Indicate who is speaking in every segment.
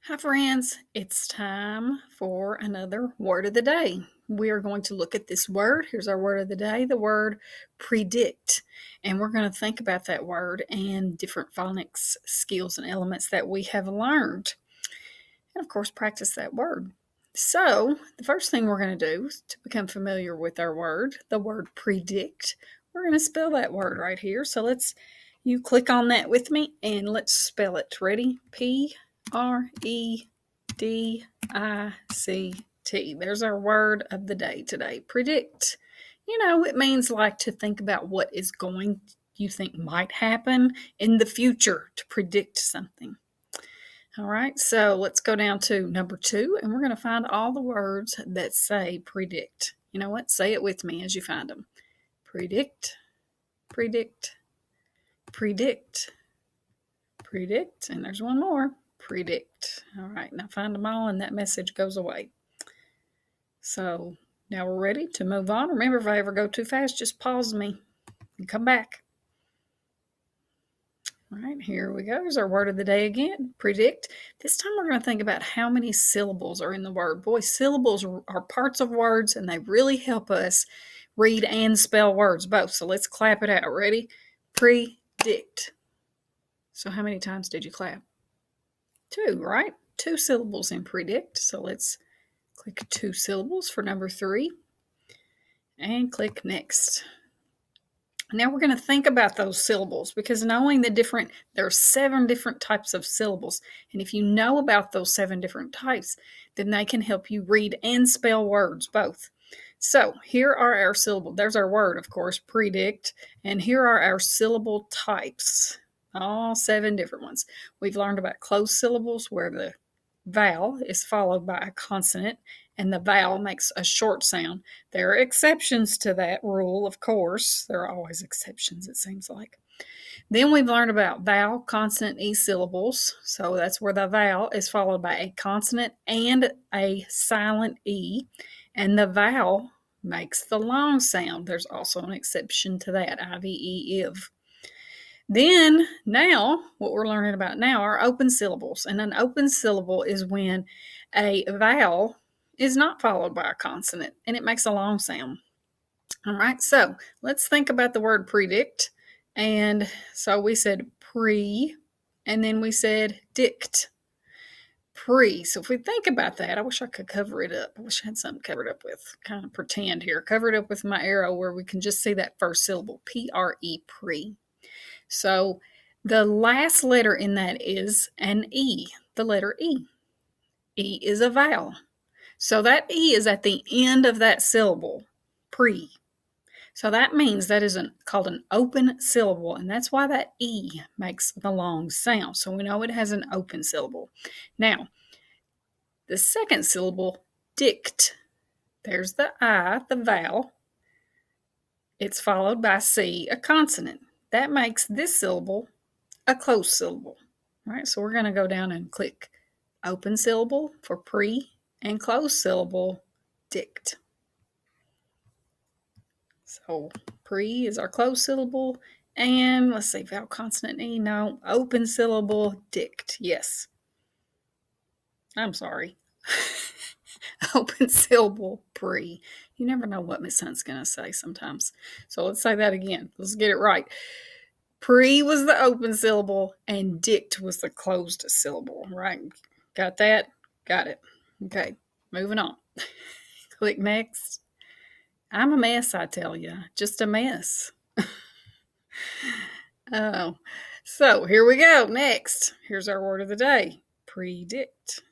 Speaker 1: Hi, friends. It's time for another word of the day. We are going to look at this word. Here's our word of the day, the word predict. And we're going to think about that word and different phonics skills and elements that we have learned. And of course, practice that word. So, the first thing we're going to do to become familiar with our word, the word predict, we're going to spell that word right here. So, you click on that with me and let's spell it. Ready? Predict. There's our word of the day today. Predict. It means like to think about what is going you think might happen in the future, to predict something. All right, so let's go down to number 2, and we're going to find all the words that say predict. You know what? Say it with me as you find them. Predict, predict, predict, predict, and there's one more. Predict. All right, now find them all, and that message goes away. So now we're ready to move on. Remember, if I ever go too fast, just pause me and come back. All right, here we go. Here's our word of the day again, predict. This time we're going to think about how many syllables are in the word. Boy, syllables are parts of words, and they really help us read and spell words both. So let's clap it out. Ready? Predict. So how many times did you clap? 2, right? 2 syllables in predict. So let's click 2 syllables for number 3 and click next. Now we're going to think about those syllables, because knowing there are 7 different types of syllables. And if you know about those 7 different types, then they can help you read and spell words both. So here are our syllables. There's our word, of course, predict. And here are our syllable types, all 7 different ones. We've learned about closed syllables where the vowel is followed by a consonant and the vowel makes a short sound. There are exceptions to that rule, of course. There are always exceptions, it seems like. Then we've learned about vowel, consonant, E syllables. So that's where the vowel is followed by a consonant and a silent E, and the vowel makes the long sound. There's also an exception to that, IVE. Then, now, what we're learning about now are open syllables. And an open syllable is when a vowel is not followed by a consonant and it makes a long sound. All right, so let's think about the word predict. And so we said pre, and then we said dict. Pre. So if we think about that, I wish I could cover it up. I wish I had something covered up with, kind of pretend here. Cover it up with my arrow where we can just see that first syllable, P-R-E, pre. So the last letter in that is an E, the letter E. E is a vowel. So that E is at the end of that syllable, pre. So that means that is called an open syllable, and that's why that E makes the long sound. So we know it has an open syllable. Now, the second syllable, dict. There's the I, the vowel. It's followed by C, a consonant. That makes this syllable a closed syllable. All right, so we're going to go down and click open syllable for pre and closed syllable dict. So pre is our closed syllable, and let's see, vowel, consonant, E, no, open syllable dict, yes. I'm sorry. Open syllable pre. You never know what Miss Hunt's going to say sometimes. So let's say that again. Let's get it right. Pre was the open syllable and dict was the closed syllable, right? Got that? Got it. Okay, moving on. Click next. I'm a mess, I tell you. Just a mess. Oh, so here we go. Next, here's our word of the day, predict.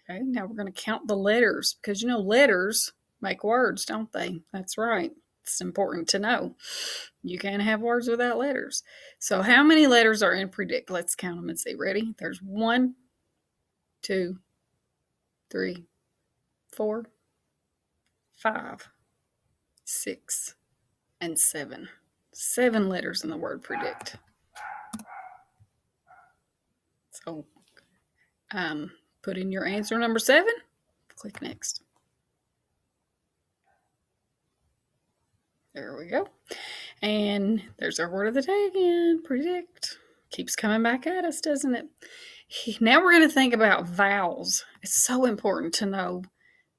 Speaker 1: Okay, now we're going to count the letters, because letters make words, don't they? That's right. It's important to know. You can't have words without letters. So how many letters are in predict? Let's count them and see. Ready? There's 1, 2, 3, 4, 5, 6, and 7. 7 letters in the word predict. So put in your answer number 7. Click next. There we go. And there's our word of the day again, predict. Keeps coming back at us, doesn't it? Now we're going to think about vowels. It's so important to know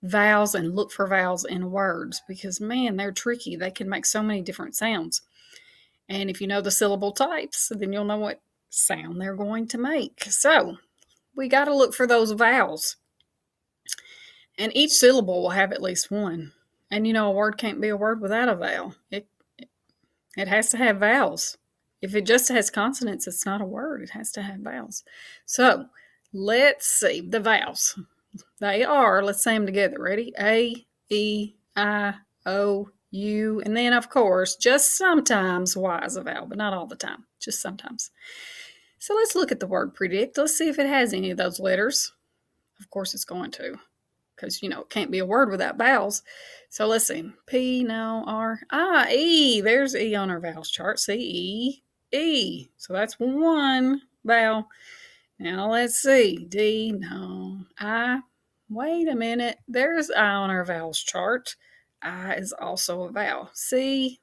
Speaker 1: vowels and look for vowels in words because, man, they're tricky. They can make so many different sounds. And if you know the syllable types, then you'll know what sound they're going to make. So we got to look for those vowels. And each syllable will have at least one. And you know, a word can't be a word without a vowel. It has to have vowels. If it just has consonants, it's not a word. It has to have vowels. So let's see the vowels. They are, let's say them together. Ready? A, E, I, O, U, and then, of course, just sometimes Y is a vowel, but not all the time, just sometimes. So let's look at the word predict. Let's see if it has any of those letters. Of course, it's going to, because, it can't be a word without vowels. So let's see. P, no, R, E. There's E on our vowels chart. See, E, E. So that's one vowel. Now let's see. D, no, I. Wait a minute. There's I on our vowels chart. I is also a vowel. C,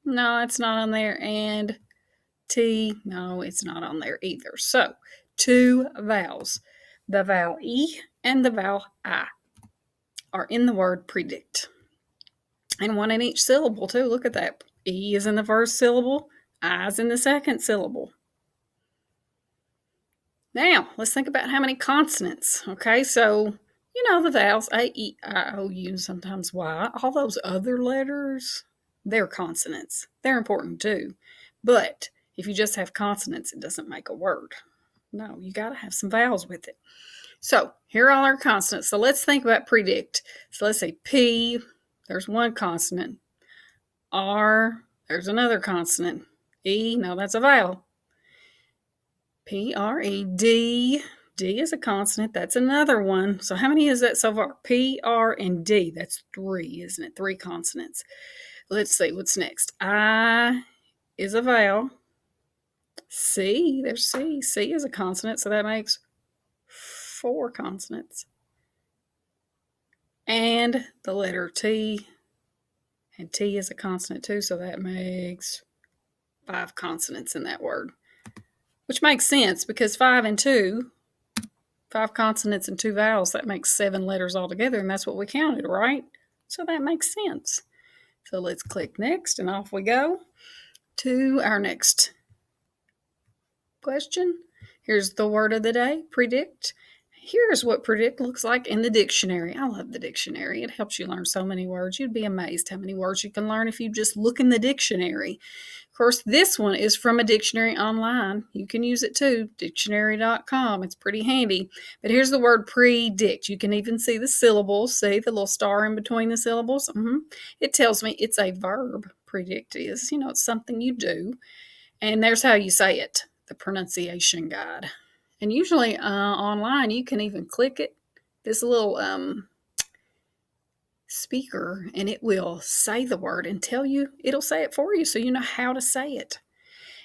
Speaker 1: no, it's not on there. And T, no, it's not on there either. So, two vowels. The vowel E and the vowel I are in the word predict. And one in each syllable, too. Look at that. E is in the first syllable. I is in the second syllable. Now, let's think about how many consonants. Okay, so the vowels A, E, I, O, U, and sometimes Y. All those other letters, they're consonants. They're important too. But if you just have consonants, it doesn't make a word. No, you got to have some vowels with it. So here are all our consonants. So let's think about predict. So let's say P, there's one consonant. R, there's another consonant. E, no, that's a vowel. P, R, E, D. D is a consonant. That's another one. So how many is that so far? P, R, and D. That's three, isn't it? Three consonants. Let's see. What's next? I is a vowel. C, there's C. C is a consonant, so that makes four consonants. And the letter T. And T is a consonant too, so that makes five consonants in that word. Which makes sense because 5 and 2, 5 consonants and 2 vowels, that makes 7 letters altogether, and that's what we counted, right? So that makes sense. So let's click next, and off we go to our next question. Here's the word of the day, predict. Here's what predict looks like in the dictionary. I love the dictionary. It helps you learn so many words. You'd be amazed how many words you can learn if you just look in the dictionary. Of course, this one is from a dictionary online. You can use it too, dictionary.com. It's pretty handy. But here's the word predict. You can even see the syllables. See the little star in between the syllables? It tells me it's a verb. Predict is, it's something you do. And there's how you say it, the pronunciation guide. And usually online, you can even click it, this little speaker, and it will say the word and tell you, it'll say it for you so you know how to say it.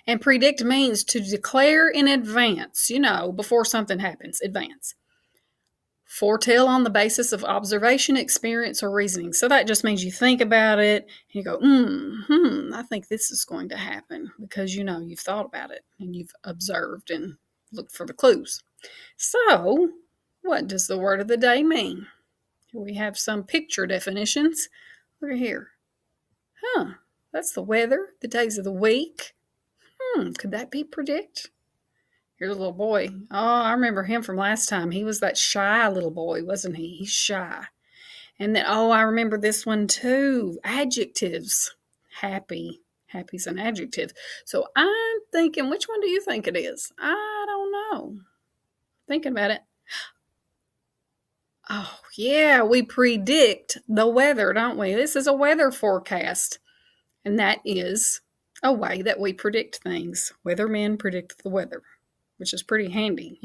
Speaker 1: And predict means to declare in advance, before something happens, advance. Foretell on the basis of observation, experience, or reasoning. So that just means you think about it and you go, I think this is going to happen because you've thought about it and you've observed and look for the clues. So, what does the word of the day mean? Here we have some picture definitions. Look at here. That's the weather, the days of the week. Could that be predict? Here's a little boy. Oh, I remember him from last time. He was that shy little boy, wasn't he? He's shy. And then, I remember this one too. Adjectives. Happy. Happy's an adjective. So I'm thinking, which one do you think it is? I don't know. Thinking about it. Oh, yeah, we predict the weather, don't we? This is a weather forecast. And that is a way that we predict things. Weathermen predict the weather, which is pretty handy,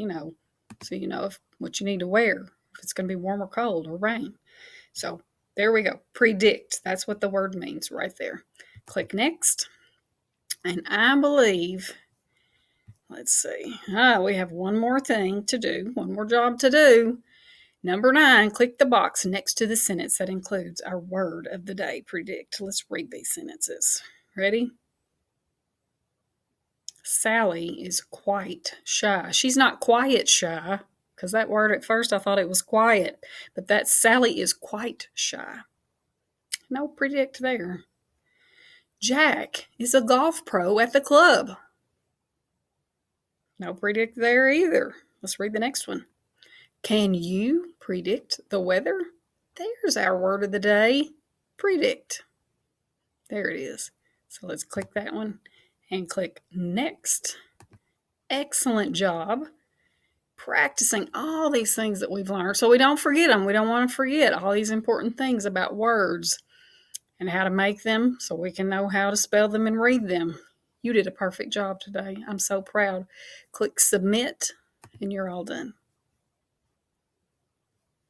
Speaker 1: so you know what you need to wear, if it's going to be warm or cold or rain. So there we go. Predict. That's what the word means right there. Click next. And I believe, let's see. We have one more thing to do, one more job to do. Number 9, click the box next to the sentence that includes our word of the day, predict. Let's read these sentences. Ready? Sally is quite shy. She's not quiet shy, because that word at first I thought it was quiet, but that Sally is quite shy. No predict there. Jack is a golf pro at the club. No predict there either. Let's read the next one. Can you predict the weather? There's our word of the day. Predict. There it is. So let's click that one and click next. Excellent job practicing all these things that we've learned so we don't forget them. We don't want to forget all these important things about words and how to make them so we can know how to spell them and read them. You did a perfect job today. I'm so proud. Click submit and you're all done.